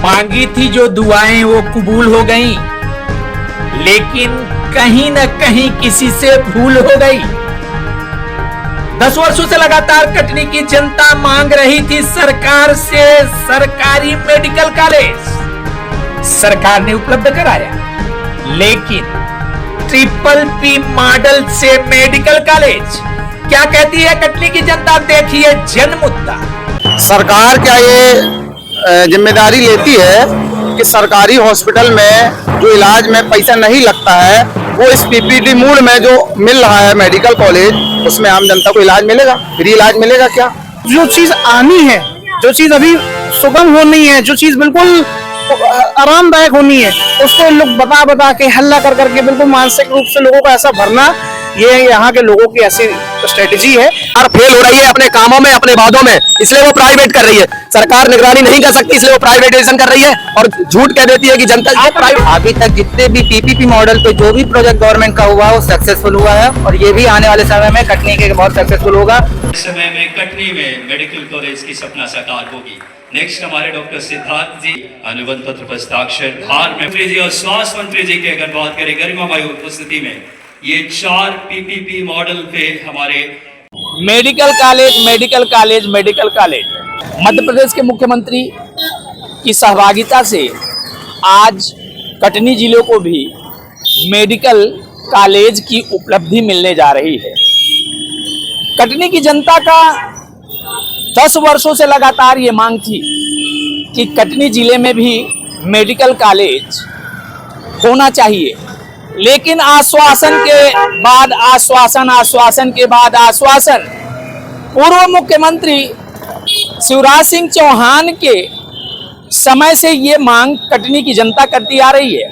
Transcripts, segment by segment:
मांगी थी जो दुआएं वो कबूल हो गईं, लेकिन कहीं न कहीं किसी से भूल हो गई। 10 वर्षों से लगातार कटनी की जनता मांग रही थी सरकार से सरकारी मेडिकल कॉलेज। सरकार ने उपलब्ध कराया, लेकिन PPP मॉडल से मेडिकल कॉलेज। क्या कहती है कटनी की जनता, देखिए जन मुद्दा। सरकार क्या ये जिम्मेदारी लेती है कि सरकारी हॉस्पिटल में जो इलाज में पैसा नहीं लगता है, वो इस PPP मोड में जो मिल रहा है मेडिकल कॉलेज, उसमें आम जनता को इलाज मिलेगा, फ्री इलाज मिलेगा क्या? जो चीज आनी है, जो चीज अभी सुगम होनी है, जो चीज बिल्कुल आरामदायक होनी है, उसको लोग बता के हल्ला कर करके बिल्कुल मानसिक रूप से लोगों को ऐसा भरना, ये यहाँ के लोगों की ऐसी स्ट्रेटेजी है। और फेल हो रही है अपने कामों में, अपने वादों में, इसलिए वो प्राइवेट कर रही है। सरकार निगरानी नहीं कर सकती, इसलिए वो प्राइवेटाइजेशन कर रही है और झूठ कह देती है कि जनता। अभी तक जितने भी PPP मॉडल पे जो भी प्रोजेक्ट गवर्नमेंट का हुआ वो सक्सेसफुल हुआ है, और ये भी आने वाले समय में कटनी के बहुत सक्सेसफुल होगा। इस समय में कटनी में मेडिकल कॉलेज की सपना साकार होगी। नेक्स्ट हमारे डॉक्टर सिद्धार्थ जी अनुबंध पत्र पर हस्ताक्षर। धार मंत्री जी और स्वास्थ्य मंत्री जी की अगर बात करें गरिमामय उपस्थिति में, ये 4 PPP मॉडल पे हमारे मेडिकल कॉलेज मध्य प्रदेश के मुख्यमंत्री की सहभागिता से आज कटनी जिले को भी मेडिकल कॉलेज की उपलब्धि मिलने जा रही है। कटनी की जनता का 10 वर्षों से लगातार ये मांग थी कि कटनी जिले में भी मेडिकल कॉलेज होना चाहिए, लेकिन आश्वासन के बाद आश्वासन पूर्व मुख्यमंत्री शिवराज सिंह चौहान के समय से ये मांग कटनी की जनता करती आ रही है।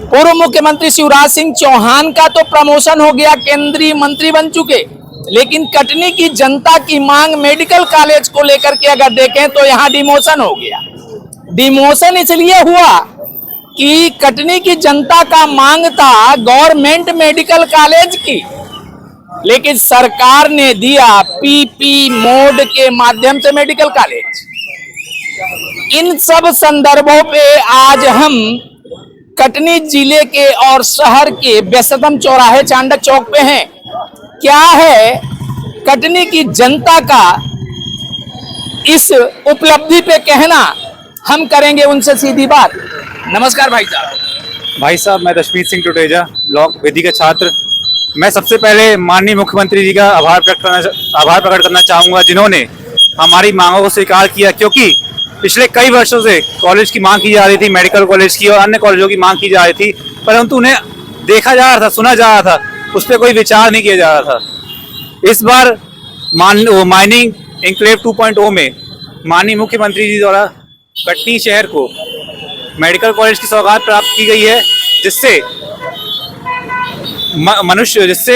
पूर्व मुख्यमंत्री शिवराज सिंह चौहान का तो प्रमोशन हो गया, केंद्रीय मंत्री बन चुके, लेकिन कटनी की जनता की मांग मेडिकल कॉलेज को लेकर के अगर देखें तो यहाँ डिमोशन हो गया। डिमोशन इसलिए हुआ कि कटनी की जनता का मांग था गवर्नमेंट मेडिकल कॉलेज की, लेकिन सरकार ने दिया PP मोड के माध्यम से मेडिकल कॉलेज। इन सब संदर्भों पे आज हम कटनी जिले के और शहर के व्यस्ततम चौराहे चांडक चौक पे हैं। क्या है कटनी की जनता का इस उपलब्धि पे कहना, हम करेंगे उनसे सीधी बात। नमस्कार भाई साहब, मैं रश्मीत सिंह टुटेजा, ब्लॉक वेदी का छात्र। मैं सबसे पहले माननीय मुख्यमंत्री जी का आभार प्रकट करना चाहूँगा, जिन्होंने हमारी मांगों को स्वीकार किया, क्योंकि पिछले कई वर्षों से कॉलेज की मांग की जा रही थी, मेडिकल कॉलेज की और अन्य कॉलेजों की मांग की जा रही थी, परंतु उन्हें देखा जा रहा था, सुना जा रहा था, उस पर कोई विचार नहीं किया जा रहा था। इस बार माइनिंग एन्क्लेव 2.0 में माननीय मुख्यमंत्री जी द्वारा कटनी शहर को मेडिकल कॉलेज की सौगात प्राप्त की गई है, जिससे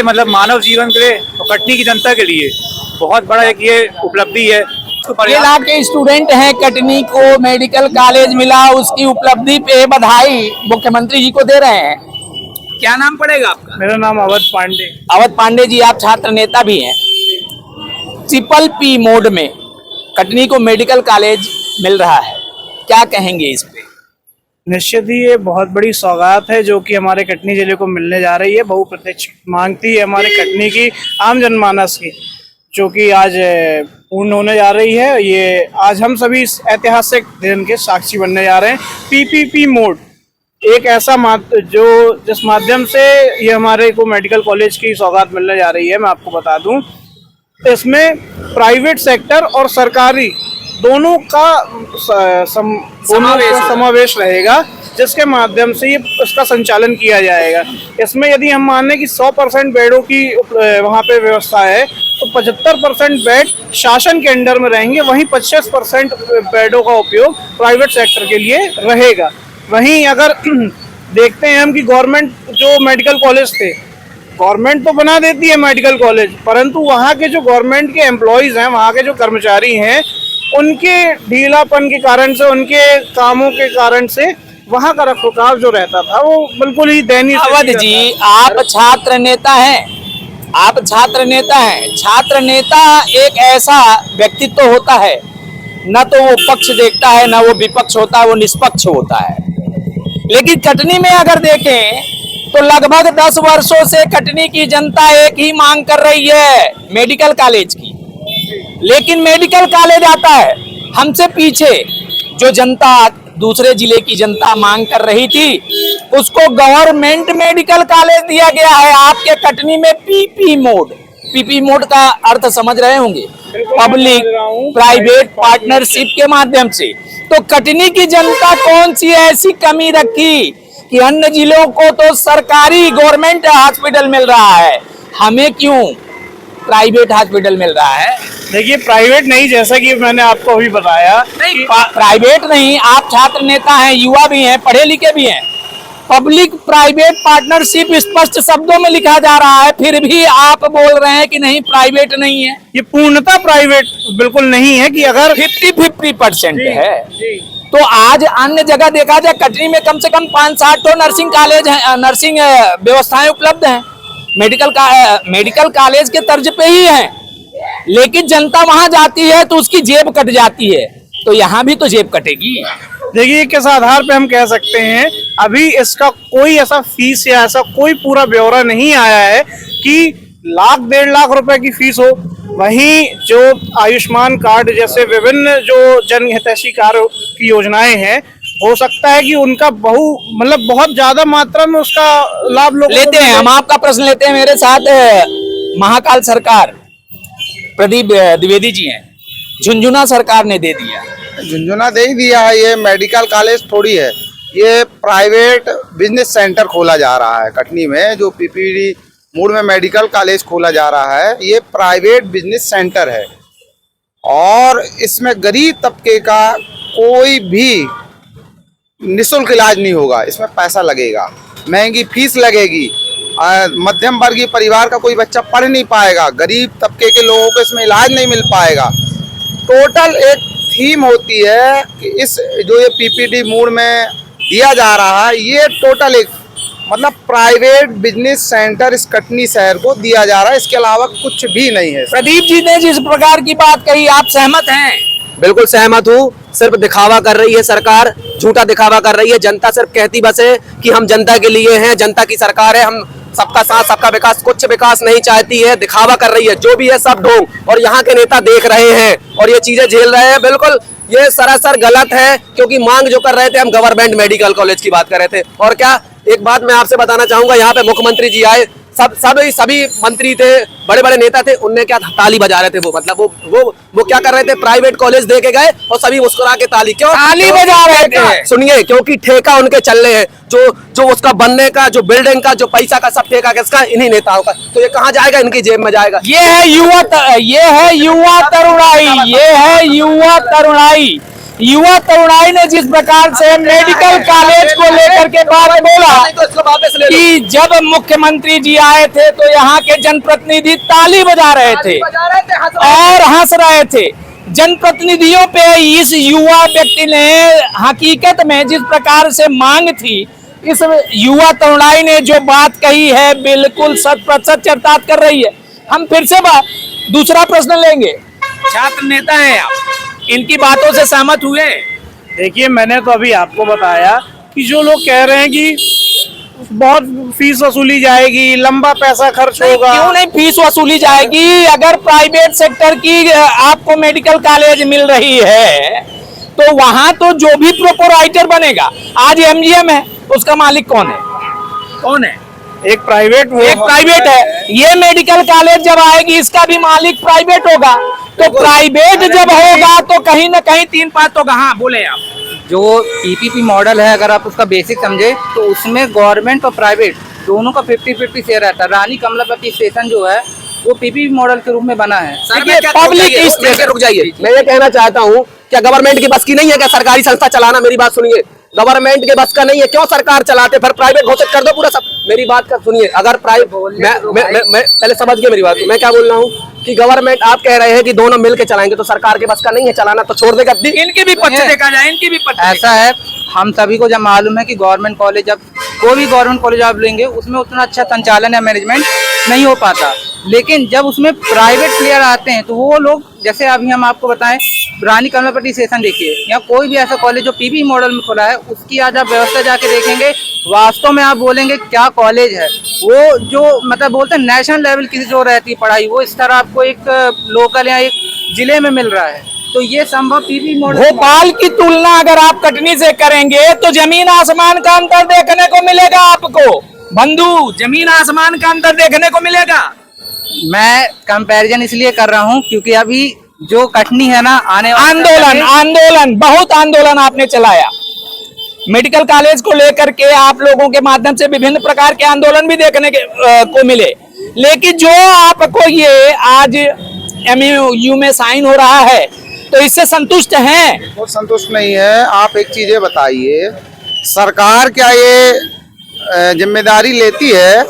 मतलब मानव जीवन के लिए और कटनी की जनता के लिए बहुत बड़ा एक ये उपलब्धि है। जिला के स्टूडेंट हैं, कटनी को मेडिकल कॉलेज मिला, उसकी उपलब्धि पे बधाई मुख्यमंत्री जी को दे रहे हैं। क्या नाम पड़ेगा आपका? मेरा नाम अवध पांडे। अवध पांडे जी, आप छात्र नेता भी हैं। PPP मोड में कटनी को मेडिकल कॉलेज मिल रहा है, क्या कहेंगे इस पे? निश्चित ही ये बहुत बड़ी सौगात है जो कि हमारे कटनी जिले को मिलने जा रही है। बहुप्रतीक्षित मांग थी हमारे कटनी की आम जनमानस की, जो कि आज पूर्ण होने जा रही है। ये आज हम सभी इस ऐतिहासिक दिन के साक्षी बनने जा रहे हैं। PPP मोड एक ऐसा जिस माध्यम से ये हमारे को मेडिकल कॉलेज की सौगात मिलने जा रही है। मैं आपको बता दूं, इसमें प्राइवेट सेक्टर और सरकारी दोनों का समावेश रहेगा, जिसके माध्यम से ये इसका संचालन किया जाएगा। इसमें यदि हम माने कि 100% बेडों की वहाँ पे व्यवस्था है, तो 75% बेड शासन के अंडर में रहेंगे, वहीं 25% बेडों का उपयोग प्राइवेट सेक्टर के लिए रहेगा। वहीं अगर देखते हैं हम कि गवर्नमेंट जो मेडिकल कॉलेज थे, गवर्नमेंट तो बना देती है मेडिकल कॉलेज, परंतु वहाँ के जो गवर्नमेंट के एम्प्लॉयज़ हैं, वहाँ के जो कर्मचारी हैं, उनके ढीलापन के कारण से, उनके कामों के कारण से वहाँ का रखरखाव जो रहता था वो बिल्कुल ही दयनीय। अवध जी, आप छात्र नेता हैं, छात्र नेता एक ऐसा व्यक्तित्व होता है न तो वो पक्ष देखता है, न वो विपक्ष होता है, वो निष्पक्ष होता है। लेकिन कटनी में अगर देखें तो लगभग 10 वर्षों से कटनी की जनता एक ही मांग कर रही है, मेडिकल कॉलेज की। लेकिन मेडिकल कॉलेज आता है हमसे पीछे, जो जनता दूसरे जिले की जनता मांग कर रही थी उसको गवर्नमेंट मेडिकल कॉलेज दिया गया है। आपके कटनी में पीपी मोड, पीपी मोड का अर्थ समझ रहे होंगे, पब्लिक प्राइवेट पार्टनरशिप के माध्यम से। तो कटनी की जनता कौन सी ऐसी कमी रखी कि अन्य जिलों को तो सरकारी गवर्नमेंट हॉस्पिटल मिल रहा है, हमें क्यों प्राइवेट हॉस्पिटल मिल रहा है? देखिए प्राइवेट नहीं, जैसा कि मैंने आपको अभी बताया, नहीं प्राइवेट नहीं, आप छात्र नेता हैं, युवा भी हैं, पढ़े लिखे भी हैं। पब्लिक प्राइवेट पार्टनरशिप स्पष्ट शब्दों में लिखा जा रहा है, फिर भी आप बोल रहे हैं कि नहीं प्राइवेट नहीं है। ये पूर्णतः प्राइवेट बिल्कुल नहीं है कि अगर 50-50% है। तो आज अन्य जगह देखा जाए, कटनी में कम से कम 5-7 तो नर्सिंग कॉलेज है, नर्सिंग व्यवस्थाएं उपलब्ध हैं, मेडिकल कॉलेज के तर्ज पे ही है। लेकिन जनता वहां जाती है तो उसकी जेब कट जाती है, तो यहाँ भी तो जेब कटेगी। देखिए किस आधार पे हम कह सकते हैं, अभी इसका कोई ऐसा फीस या ऐसा कोई पूरा ब्यौरा नहीं आया है कि 1-1.5 लाख रुपए की फीस हो। वहीं जो आयुष्मान कार्ड जैसे विभिन्न जो जन हितैषी कार्य की योजनाएं हैं, हो सकता है कि उनका बहुत ज्यादा मात्रा में उसका लाभ लोग लेते हैं। हम आपका प्रश्न लेते हैं, मेरे साथ महाकाल सरकार प्रदीप द्विवेदी जी हैं। झुंझुनू सरकार ने दे दिया, झुंझुनू दे ही दिया है। ये मेडिकल कॉलेज थोड़ी है, ये प्राइवेट बिजनेस सेंटर खोला जा रहा है कटनी में। जो पीपीडी मोड में मेडिकल कॉलेज खोला जा रहा है, ये प्राइवेट बिजनेस सेंटर है और इसमें गरीब तबके का कोई भी निःशुल्क इलाज नहीं होगा। इसमें पैसा लगेगा, महंगी फीस लगेगी, मध्यम वर्गीय परिवार का कोई बच्चा पढ़ नहीं पाएगा, गरीब तबके के लोगों को इसमें इलाज नहीं मिल पाएगा। टोटल एक थीम होती है कि इस जो ये पीपीडी मोड में दिया जा रहा है, ये टोटल एक मतलब प्राइवेट बिजनेस सेंटर इस कटनी शहर को दिया जा रहा है, इसके अलावा कुछ भी नहीं है। प्रदीप जी ने जिस प्रकार की बात कही, आप सहमत हैं? बिल्कुल सहमत हूँ। सिर्फ दिखावा कर रही है सरकार, झूठा दिखावा कर रही है। जनता सिर्फ कहती बस है कि हम जनता के लिए हैं, जनता की सरकार है, हम सबका साथ सबका विकास, कुछ विकास नहीं चाहती है, दिखावा कर रही है। जो भी है सब ढोंग, और यहाँ के नेता देख रहे हैं और ये चीजें झेल रहे हैं। बिल्कुल ये सरासर गलत है, क्योंकि मांग जो कर रहे थे हम गवर्नमेंट मेडिकल कॉलेज की बात कर रहे थे। और क्या एक बात मैं आपसे बताना चाहूंगा, यहाँ पे मुख्यमंत्री जी आए, सभी मंत्री थे, बड़े बड़े नेता थे, उनने क्या ताली बजा रहे थे। वो मतलब वो क्या कर रहे थे, प्राइवेट कॉलेज दे के गए और सभी मुस्कुरा के ताली क्यों ताली बजा रहे थे? सुनिए, क्योंकि ठेका उनके चल रहे हैं, जो उसका बनने का, जो बिल्डिंग का, जो पैसा का, सब ठेका किसका? इन्हीं नेताओं का। तो ये कहाँ जाएगा? इनकी जेब में जाएगा। ये है युवा तरुणाई, ये है युवा तरुणाई। युवा तरुणाई ने जिस प्रकार से मेडिकल कॉलेज को लेकर के बात बोला कि जब मुख्यमंत्री जी आए थे तो यहाँ के जनप्रतिनिधि ताली बजा रहे थे और हंस रहे थे। जनप्रतिनिधियों पे इस युवा व्यक्ति ने हकीकत में जिस प्रकार से मांग थी, इस युवा तरुणाई ने जो बात कही है बिल्कुल 100% चरितार्थ कर रही है। हम फिर से दूसरा प्रश्न लेंगे। छात्र नेता हैं आप, इनकी बातों से सहमत हुए? देखिए मैंने तो अभी आपको बताया कि जो लोग कह रहे हैं कि बहुत फीस वसूली जाएगी, लंबा पैसा खर्च होगा। क्यों नहीं फीस वसूली जाएगी? अगर प्राइवेट सेक्टर की आपको मेडिकल कॉलेज मिल रही है तो वहां तो जो भी प्रोपराइटर बनेगा, आज एमजीएम है, उसका मालिक कौन है? कौन है? एक प्राइवेट है। ये मेडिकल कॉलेज जब आएगी, इसका भी मालिक प्राइवेट होगा। तो प्राइवेट जब होगा तो कहीं ना कहीं 3-5 होगा। हाँ बोले आप। जो पीपीपी मॉडल है, अगर आप उसका बेसिक समझे तो उसमें गवर्नमेंट और प्राइवेट दोनों का 50-50 शेयर रहता है। रानी कमलापति स्टेशन जो है वो पीपीपी मॉडल के रूप में बना है। पब्लिक रुक जाइए, मैं ये कहना चाहता हूँ, क्या गवर्नमेंट की बस की नहीं है क्या सरकारी संस्था चलाना? मेरी बात सुनिए, गवर्नमेंट के बस का नहीं है, क्यों सरकार चलाते? फिर प्राइवेट घोषित कर दो पूरा सब। मेरी बात का सुनिए, अगर प्राइवेट मैं पहले समझ गए मेरी बात। मैं क्या बोल रहा हूँ कि गवर्नमेंट, आप कह रहे हैं कि दोनों मिलकर चलाएंगे, तो सरकार के बस का नहीं है चलाना, तो छोड़ देगा। इनके भी पक्ष देखा जाए, इनकी भी पक्ष ऐसा है। हम सभी को जब मालूम है कि गवर्नमेंट कॉलेज, जब कोई भी गवर्नमेंट कॉलेज आप लेंगे उसमें उतना अच्छा संचालन या मैनेजमेंट नहीं हो पाता, लेकिन जब उसमें प्राइवेट प्लेयर आते हैं तो वो लोग जैसे अभी हम आपको बताएं, रानी कमलापति स्टेशन देखिए, यहाँ कोई भी ऐसा कॉलेज जो पीपी मॉडल में खुला है, उसकी आज आप व्यवस्था जाके देखेंगे, वास्तव में आप बोलेंगे क्या कॉलेज है। वो जो मतलब बोलते हैं नेशनल लेवल की जो रहती है पढ़ाई, वो इस तरह आपको एक लोकल या एक जिले में मिल रहा है। तो ये संभव पीपी मॉडल। भोपाल की तुलना अगर आप कटनी से करेंगे तो जमीन आसमान का अंतर देखने को मिलेगा आपको बंधु, जमीन आसमान का अंतर देखने को मिलेगा। मैं कंपैरिजन इसलिए कर रहा हूँ क्योंकि अभी जो कटनी है ना, आने आंदोलन बहुत आंदोलन आपने चलाया मेडिकल कॉलेज को लेकर के, आप लोगों के माध्यम से विभिन्न प्रकार के आंदोलन भी देखने को मिले, लेकिन जो आपको ये आज MOU में साइन हो रहा है तो इससे संतुष्ट हैं? वो संतुष्ट नहीं है। आप एक चीज ये बताइए, सरकार क्या ये जिम्मेदारी लेती है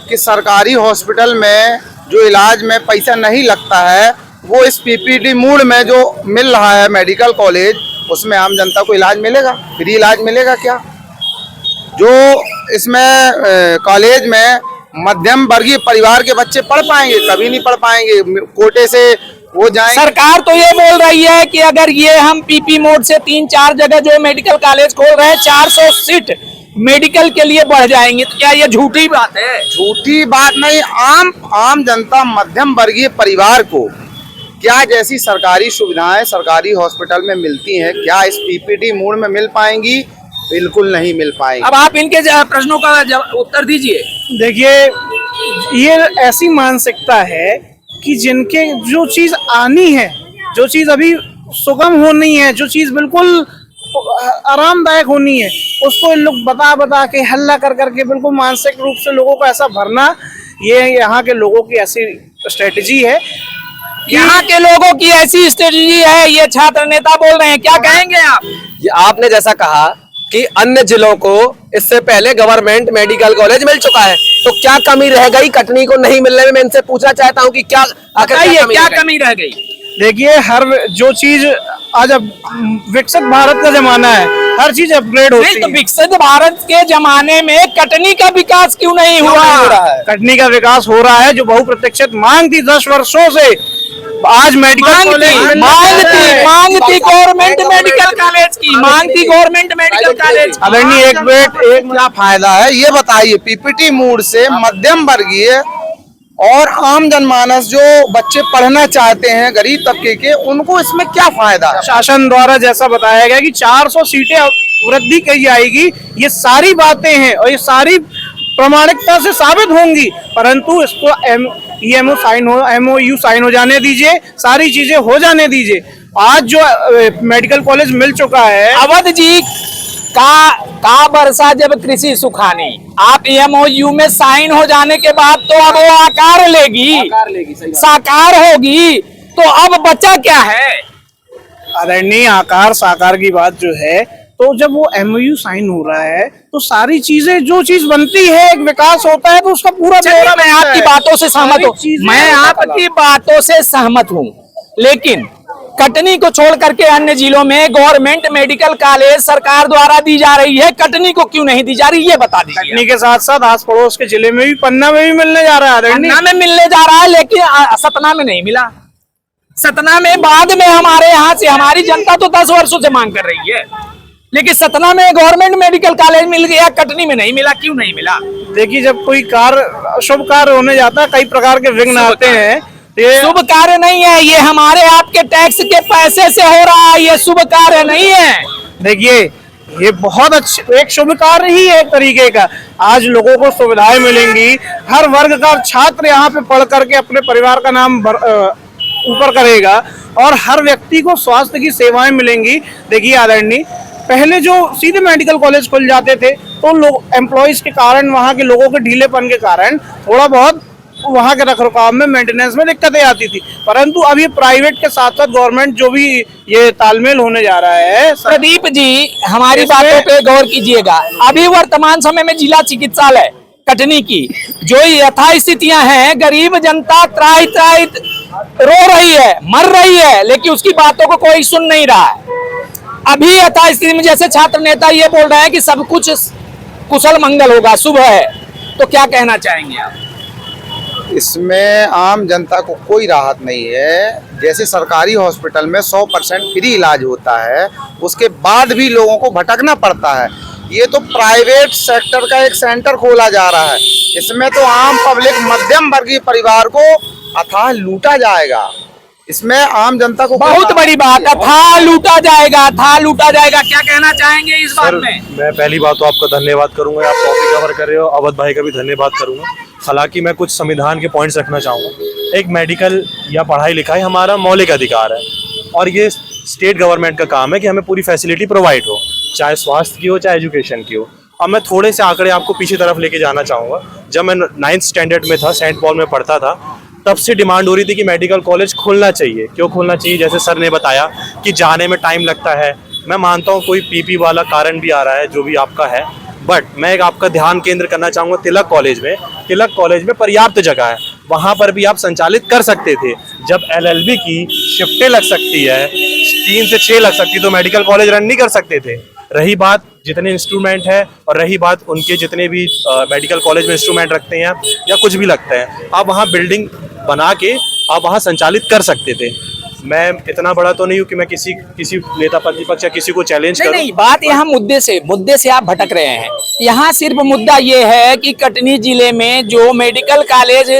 कि सरकारी हॉस्पिटल में जो इलाज में पैसा नहीं लगता है, वो इस PPP मूड में जो मिल रहा है मेडिकल कॉलेज, उसमें आम जनता को इलाज मिलेगा? फ्री इलाज मिलेगा क्या? जो इसमें कॉलेज में मध्यम वर्गीय परिवार के बच्चे पढ़ पाएंगे? कभी नहीं पढ़ पाएंगे। कोटे से वो जाएंगे। सरकार तो ये बोल रही है कि अगर ये हम PP मोड से 3-4 जगह जो मेडिकल कॉलेज खोल रहे हैं, 400 सीट मेडिकल के लिए बढ़ जाएंगे, तो क्या ये झूठी बात है? झूठी बात नहीं। आम जनता, मध्यम वर्गीय परिवार को क्या जैसी सरकारी सुविधाएं सरकारी हॉस्पिटल में मिलती हैं, क्या इस PPP मोड में मिल पाएंगी? बिल्कुल नहीं मिल पाएंगी। अब आप इनके प्रश्नों का उत्तर दीजिए। देखिए, ये ऐसी मानसिकता है कि जिनके जो चीज आनी है, जो चीज अभी सुगम होनी है, जो चीज बिल्कुल आरामदायक होनी है, उसको इन लोग बता के हल्ला कर करके बिल्कुल मानसिक रूप से लोगों को ऐसा भरना, ये यहाँ के लोगों की ऐसी स्ट्रेटजी है। यहाँ के लोगों की ऐसी स्ट्रेटजी है, ये छात्र नेता बोल रहे हैं, क्या कहेंगे आप? ये आपने जैसा कहा कि अन्य जिलों को इससे पहले गवर्नमेंट मेडिकल कॉलेज मिल चुका है, तो क्या कमी रह गई कटनी को नहीं मिलने में? मैं इनसे पूछना चाहता हूं कि क्या कमी रह गई? देखिए, हर जो चीज आज अब विकसित भारत का जमाना है, हर चीज अपग्रेड होती है। तो विकसित भारत के जमाने में कटनी का विकास क्यों नहीं हुआ? कटनी का विकास हो रहा है, जो बहुप्रतीक्षित मांग थी 10 वर्षों से। आज मेडिकल कॉलेज मांग थी गवर्नमेंट मेडिकल कॉलेज की, मांग थी गवर्नमेंट मेडिकल कॉलेज। आदरणीय एक क्या फायदा है ये बताइए? PPP मोड से मध्यम वर्गीय और आम जनमानस जो बच्चे पढ़ना चाहते हैं, गरीब तबके के, उनको इसमें क्या फायदा है? शासन द्वारा जैसा बताया गया कि 400 सीटें वृद्धि की जाएगी, ये सारी बातें हैं और ये सारी प्रामाणिकता से साबित होंगी, परंतु इसको MOU साइन हो जाने दीजिए, सारी चीजें हो जाने दीजिए। आज जो मेडिकल कॉलेज मिल चुका है, अवध जी का वर्षा जब कृषि सुखानी, आप MOU में साइन हो जाने के बाद तो अब वो आकार लेगी, साकार होगी, तो अब बचा क्या है? आदरणीय आकार साकार की बात जो है, तो जब वो MOU साइन हो रहा है तो सारी चीजें, जो चीज बनती है, एक विकास होता है, तो उसका पूरा ब्यौरा मैं आपकी बातों से सहमत हूँ, मैं आपकी बातों से सहमत हूँ, लेकिन कटनी को छोड़ करके अन्य जिलों में गवर्नमेंट मेडिकल कॉलेज सरकार द्वारा दी जा रही है, कटनी को क्यों नहीं दी जा रही, ये बता दीजिए। कटनी के साथ साथ आस पड़ोस के जिले में भी, पन्ना में भी मिलने जा रहा है। पन्ना में मिलने जा रहा है, लेकिन सतना में नहीं मिला। सतना में बाद में हमारे यहाँ से, हमारी जनता तो 10 वर्षों से मांग कर रही है, लेकिन सतना में गवर्नमेंट मेडिकल कॉलेज मिल गया, कटनी में नहीं मिला। क्यों नहीं मिला? देखिए, जब कोई शुभ कार्य होने जाता है, कई प्रकार के विघ्न आते हैं। ये शुभ कार्य नहीं है, ये हमारे आपके टैक्स के पैसे से हो रहा है, ये शुभ कार्य नहीं है। देखिए, ये बहुत अच्छा एक शुभ कार्य ही है एक तरीके का। आज लोगों को सुविधाएं मिलेंगी, हर वर्ग का छात्र यहाँ पे पढ़ करके अपने परिवार का नाम ऊपर करेगा, और हर व्यक्ति को स्वास्थ्य की सेवाएं मिलेंगी। देखिए आदरणीय, पहले जो सीधे मेडिकल कॉलेज खुल जाते थे, तो लोग एम्प्लॉइज के कारण, वहाँ के लोगों के ढीलेपन के कारण थोड़ा बहुत वहाँ के रखरखाव में, मेंटेनेंस में दिक्कतें आती थी, परंतु अब ये प्राइवेट के साथ साथ गवर्नमेंट जो भी ये तालमेल होने जा रहा है। प्रदीप जी, हमारी बातों पे गौर कीजिएगा। अभी वर्तमान समय में जिला चिकित्सालय कटनी की जो यथास्थितियां हैं, गरीब जनता त्राहि त्राहि रो रही है, मर रही है, लेकिन उसकी बातों को कोई सुन नहीं रहा है। अभी यथास्थिति में जैसे छात्र नेता ये बोल रहे हैं कि सब कुछ कुशल मंगल होगा, शुभ है, तो क्या कहना चाहेंगे आप? इसमें आम जनता को कोई राहत नहीं है। जैसे सरकारी हॉस्पिटल में 100% फ्री इलाज होता है, उसके बाद भी लोगों को भटकना पड़ता है। ये तो प्राइवेट सेक्टर का एक सेंटर खोला जा रहा है, इसमें तो आम पब्लिक मध्यम वर्गीय परिवार को अथाह लूटा जाएगा। इसमें आम जनता को बहुत बड़ी बात है, था लूटा जाएगा, था लूटा जाएगा। क्या कहना चाहेंगे इस बात में? मैं पहली बात तो आपका धन्यवाद करूंगा, आप टॉपिक कवर कर रहे हो। अवध भाई का भी धन्यवाद करूंगा। हालांकि मैं कुछ संविधान के पॉइंट्स रखना चाहूँगा। एक मेडिकल या पढ़ाई लिखाई हमारा मौलिक अधिकार है और ये स्टेट गवर्नमेंट का काम है कि हमें पूरी फैसिलिटी प्रोवाइड हो, चाहे स्वास्थ्य की हो चाहे एजुकेशन की हो। अब मैं थोड़े से आंकड़े आपको पीछे तरफ लेके जाना चाहूँगा। जब मैं 9th स्टैंडर्ड में था, सेंट पॉल में पढ़ता था, तब से डिमांड हो रही थी कि मेडिकल कॉलेज खुलना चाहिए। क्यों खुलना चाहिए? जैसे सर ने बताया कि जाने में टाइम लगता है। मैं मानता हूँ कोई पीपी वाला कारण भी आ रहा है, जो भी आपका है, बट मैं एक आपका ध्यान केंद्र करना चाहूँगा तिलक कॉलेज में। तिलक कॉलेज में पर्याप्त जगह है, वहाँ पर भी आप संचालित कर सकते थे। जब LLB की शिफ्टें लग सकती है, 3 से 6 लग सकती, तो मेडिकल कॉलेज रन नहीं कर सकते थे। रही बात जितने इंस्ट्रूमेंट है और रही बात उनके जितने भी मेडिकल कॉलेज में इंस्ट्रूमेंट रखते हैं या कुछ भी लगता है, आप वहाँ बिल्डिंग बना के आप वहाँ संचालित कर सकते थे। मैं इतना बड़ा तो नहीं हूँ कि मैं किसी नेता प्रतिपक्ष या किसी को चैलेंज करूं। नहीं, बात यहाँ मुद्दे से आप भटक रहे हैं। यहाँ सिर्फ मुद्दा ये है कि कटनी जिले में जो मेडिकल कॉलेज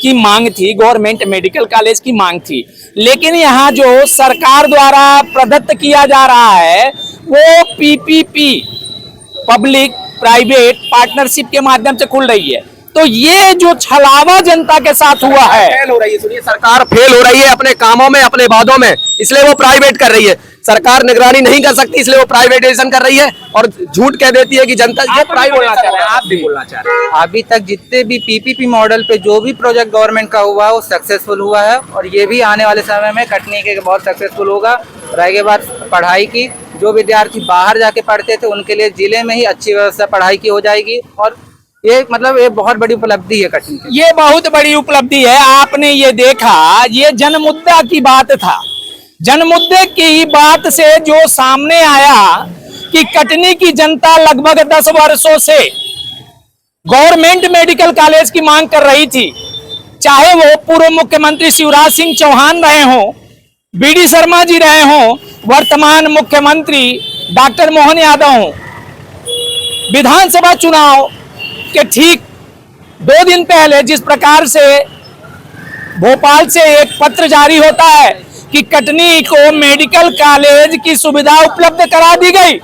की मांग थी, गवर्नमेंट मेडिकल कॉलेज की मांग थी, लेकिन यहाँ जो सरकार द्वारा प्रदत्त किया जा रहा है वो PPP, पब्लिक प्राइवेट पार्टनरशिप के माध्यम से खुल रही है। तो ये जो छलावा जनता के साथ हुआ है, फेल हो रही है। सुनिए, सरकार फेल हो रही है अपने कामों में, अपने वादों में, इसलिए वो प्राइवेट कर रही है। सरकार निगरानी नहीं कर सकती, इसलिए वो प्राइवेटाइजेशन कर रही है और झूठ कह देती है कि जनता ये प्राइवेट। आप भी बोलना चाह रहे हैं। अभी तक जितने भी PPP मॉडल पे जो भी प्रोजेक्ट गवर्नमेंट का हुआ है वो सक्सेसफुल हुआ है और ये भी आने वाले समय में कटनी के बहुत सक्सेसफुल होगा। रह बात पढ़ाई की, जो विद्यार्थी बाहर जाके पढ़ते थे उनके लिए जिले में ही अच्छी व्यवस्था पढ़ाई की हो जाएगी और ये मतलब ये बहुत बड़ी उपलब्धि है कटनी की। ये बहुत बड़ी उपलब्धि है। आपने ये देखा, ये जनमुद्दा की बात था। जनमुद्दे की बात से जो सामने आया कि कटनी की जनता लगभग 10 वर्षों से गवर्नमेंट मेडिकल कॉलेज की मांग कर रही थी, चाहे वो पूर्व मुख्यमंत्री शिवराज सिंह चौहान रहे हों, BD शर्मा जी रहे हों, वर्तमान मुख्यमंत्री डॉक्टर मोहन यादव हों। विधानसभा चुनाव के ठीक 2 दिन पहले जिस प्रकार से भोपाल से एक पत्र जारी होता है कि कटनी को मेडिकल कॉलेज की सुविधा उपलब्ध करा दी गई,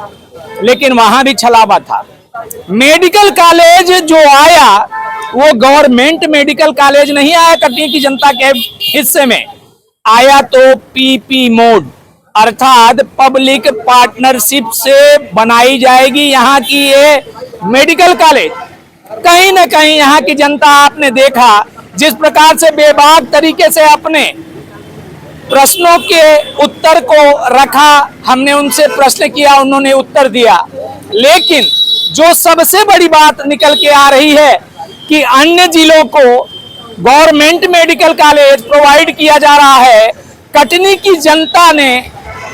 लेकिन वहां भी छलावा था। मेडिकल कॉलेज जो आया वो गवर्नमेंट मेडिकल कॉलेज नहीं आया कटनी की जनता के हिस्से में, आया तो PP मोड, अर्थात पब्लिक पार्टनरशिप से बनाई जाएगी यहाँ की ये मेडिकल कॉलेज। कहीं ना कहीं यहाँ की जनता, आपने देखा जिस प्रकार से बेबाक तरीके से अपने प्रश्नों के उत्तर को रखा, हमने उनसे प्रश्न किया, उन्होंने उत्तर दिया, लेकिन जो सबसे बड़ी बात निकल के आ रही है कि अन्य जिलों को गवर्नमेंट मेडिकल कॉलेज प्रोवाइड किया जा रहा है। कटनी की जनता ने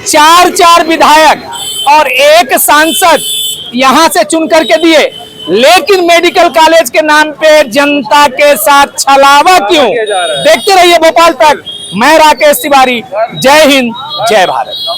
4 विधायक और 1 सांसद यहां से चुन करके दिए, लेकिन मेडिकल कॉलेज के नाम पे जनता के साथ छलावा क्यों? देखते रहिए भोपाल तक। मैं राकेश तिवारी, जय हिंद, जय भारत।